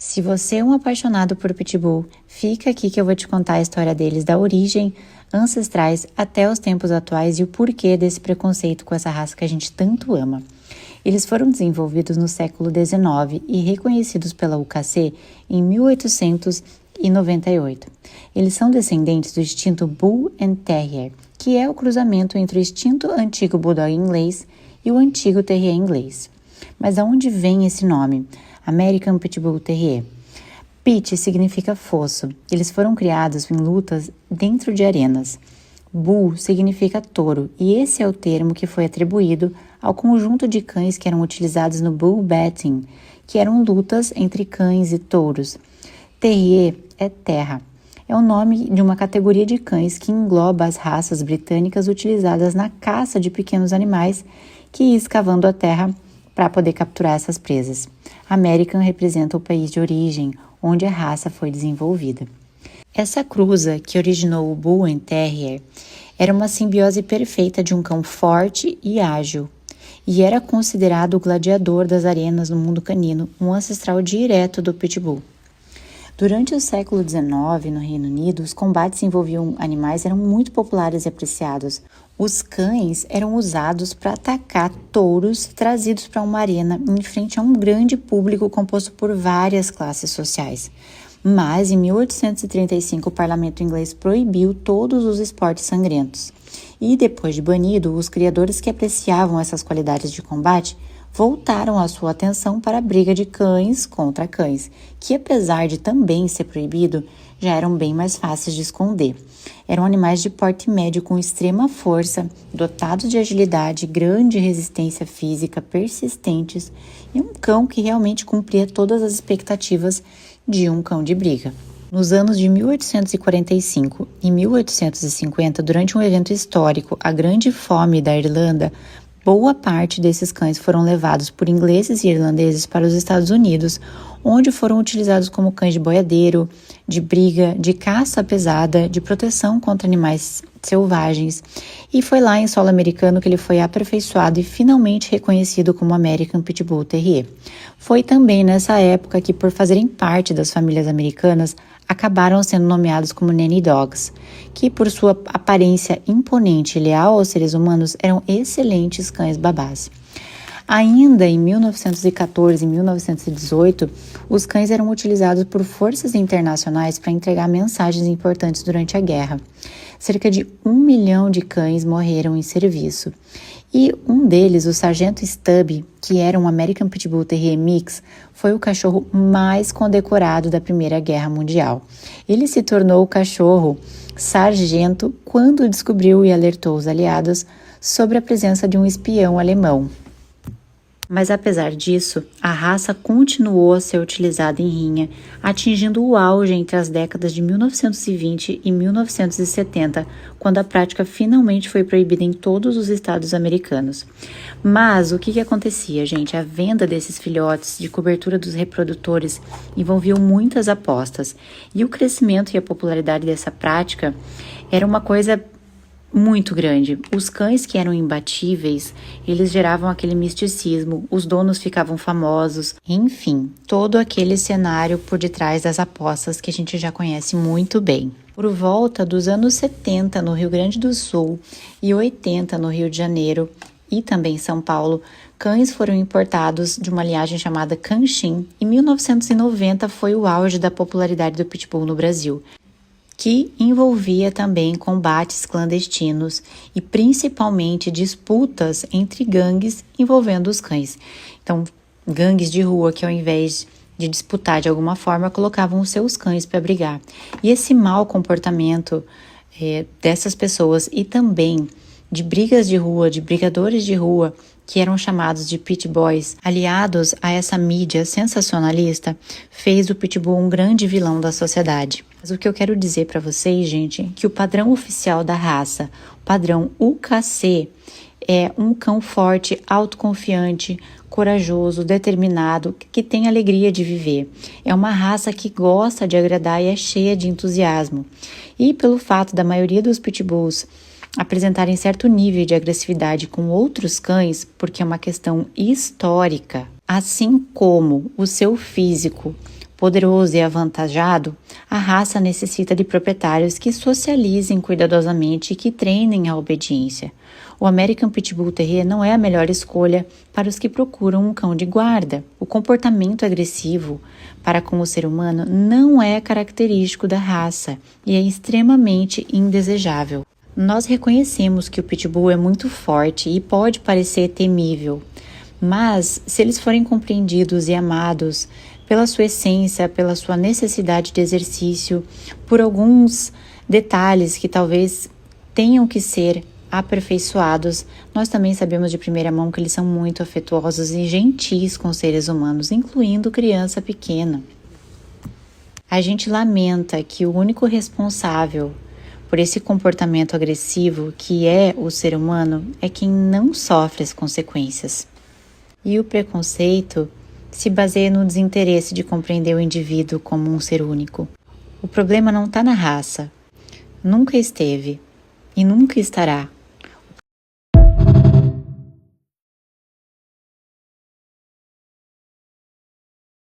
Se você é um apaixonado por Pitbull, fica aqui que eu vou te contar a história deles da origem, ancestrais até os tempos atuais e o porquê desse preconceito com essa raça que a gente tanto ama. Eles foram desenvolvidos no século XIX e reconhecidos pela UKC em 1898. Eles são descendentes do extinto Bull and Terrier, que é o cruzamento entre o extinto antigo Bulldog inglês e o antigo Terrier inglês. Mas aonde vem esse nome? American Pitbull Terrier. Pit significa fosso. Eles foram criados em lutas dentro de arenas. Bull significa touro, e esse é o termo que foi atribuído ao conjunto de cães que eram utilizados no bull baiting, que eram lutas entre cães e touros. Terrier é terra. É o nome de uma categoria de cães que engloba as raças britânicas utilizadas na caça de pequenos animais que ia escavando a terra para poder capturar essas presas. American representa o país de origem, onde a raça foi desenvolvida. Essa cruza que originou o Bull and Terrier era uma simbiose perfeita de um cão forte e ágil, e era considerado o gladiador das arenas no mundo canino, um ancestral direto do Pitbull. Durante o século XIX, no Reino Unido, os combates envolviam animais eram muito populares e apreciados. Os cães eram usados para atacar touros trazidos para uma arena em frente a um grande público composto por várias classes sociais. Mas, em 1835, o parlamento inglês proibiu todos os esportes sangrentos. E, depois de banido, os criadores que apreciavam essas qualidades de combate voltaram a sua atenção para a briga de cães contra cães, que apesar de também ser proibido, já eram bem mais fáceis de esconder. Eram animais de porte médio com extrema força, dotados de agilidade, grande resistência física, persistentes e um cão que realmente cumpria todas as expectativas de um cão de briga. Nos anos de 1845 e 1850, durante um evento histórico, a Grande Fome da Irlanda, boa parte desses cães foram levados por ingleses e irlandeses para os Estados Unidos, onde foram utilizados como cães de boiadeiro, de briga, de caça pesada, de proteção contra animais selvagens. E foi lá em solo americano que ele foi aperfeiçoado e finalmente reconhecido como American Pitbull Terrier. Foi também nessa época que, por fazerem parte das famílias americanas, acabaram sendo nomeados como Nanny Dogs, que por sua aparência imponente e leal aos seres humanos eram excelentes cães babás. Ainda em 1914 e 1918, os cães eram utilizados por forças internacionais para entregar mensagens importantes durante a guerra. Cerca de 1 milhão de cães morreram em serviço. E um deles, o Sargento Stubby, que era um American Pitbull Terrier Mix, foi o cachorro mais condecorado da Primeira Guerra Mundial. Ele se tornou o cachorro sargento quando descobriu e alertou os aliados sobre a presença de um espião alemão. Mas apesar disso, a raça continuou a ser utilizada em rinha, atingindo o auge entre as décadas de 1920 e 1970, quando a prática finalmente foi proibida em todos os estados americanos. Mas o que acontecia, gente? A venda desses filhotes de cobertura dos reprodutores envolviam muitas apostas, e o crescimento e a popularidade dessa prática era uma coisa muito grande. Os cães que eram imbatíveis, eles geravam aquele misticismo, os donos ficavam famosos, enfim, todo aquele cenário por detrás das apostas que a gente já conhece muito bem. Por volta dos anos 70 no Rio Grande do Sul e 80 no Rio de Janeiro e também em São Paulo, cães foram importados de uma linhagem chamada Canshin. Em 1990 foi o auge da popularidade do Pitbull no Brasil, que envolvia também combates clandestinos e principalmente disputas entre gangues envolvendo os cães. Então, gangues de rua que ao invés de disputar de alguma forma, colocavam os seus cães para brigar. E esse mau comportamento dessas pessoas e também de brigas de rua, de brigadores de rua, que eram chamados de pit boys, aliados a essa mídia sensacionalista, fez o Pitbull um grande vilão da sociedade. Mas o que eu quero dizer para vocês, gente, é que o padrão oficial da raça, o padrão UKC, é um cão forte, autoconfiante, corajoso, determinado, que tem alegria de viver. É uma raça que gosta de agradar e é cheia de entusiasmo. E pelo fato da maioria dos pitbulls apresentarem certo nível de agressividade com outros cães, porque é uma questão histórica, assim como o seu físico Poderoso e avantajado, a raça necessita de proprietários que socializem cuidadosamente e que treinem a obediência. O American Pitbull Terrier não é a melhor escolha para os que procuram um cão de guarda. O comportamento agressivo para com o ser humano não é característico da raça e é extremamente indesejável. Nós reconhecemos que o Pitbull é muito forte e pode parecer temível, mas se eles forem compreendidos e amados pela sua essência, pela sua necessidade de exercício, por alguns detalhes que talvez tenham que ser aperfeiçoados, nós também sabemos de primeira mão que eles são muito afetuosos e gentis com os seres humanos, incluindo criança pequena. A gente lamenta que o único responsável por esse comportamento agressivo, que é o ser humano, é quem não sofre as consequências. E o preconceito se baseia no desinteresse de compreender o indivíduo como um ser único. O problema não está na raça, nunca esteve e nunca estará.